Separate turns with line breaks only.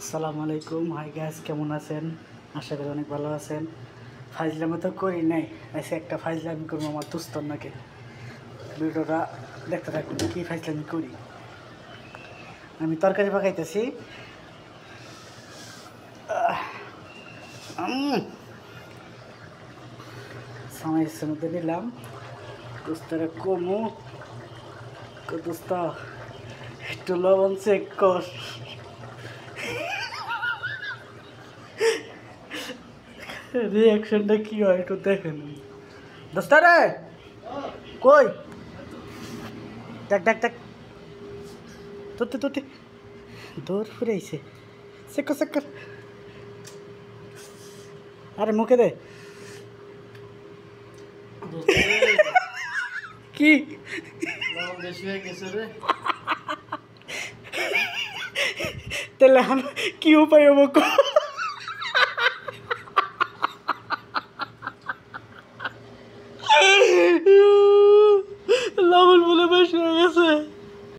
আসসালামু আলাইকুম। Hi guys, কেমন আছেন? আশা করি অনেক ভালো আছেন। ফাইজলামি তো করি নাই, এসে একটা ফাইজলামি করবো আমার দোস্তর নাকি। ভিডিওটা দেখতে থাকুন কি ফাইজলামি করি। আমি তরকারি পাকাইতেছি। সামাইসের মধ্যে নিলাম, দোস্তরা কমু দোস্ত একটু লবণ চেক কর। রিয়াকশনটা কি হয় একটু দেখেন। দোস্তারে কই, দেখ দেখ দেখ, তোতে তোতে দৌড় ফুরাইছে। চেক চেক কর, আরে মুখে দে। কি তাহলে কি উপায় হবো? লবণ বলে বেশি হয়ে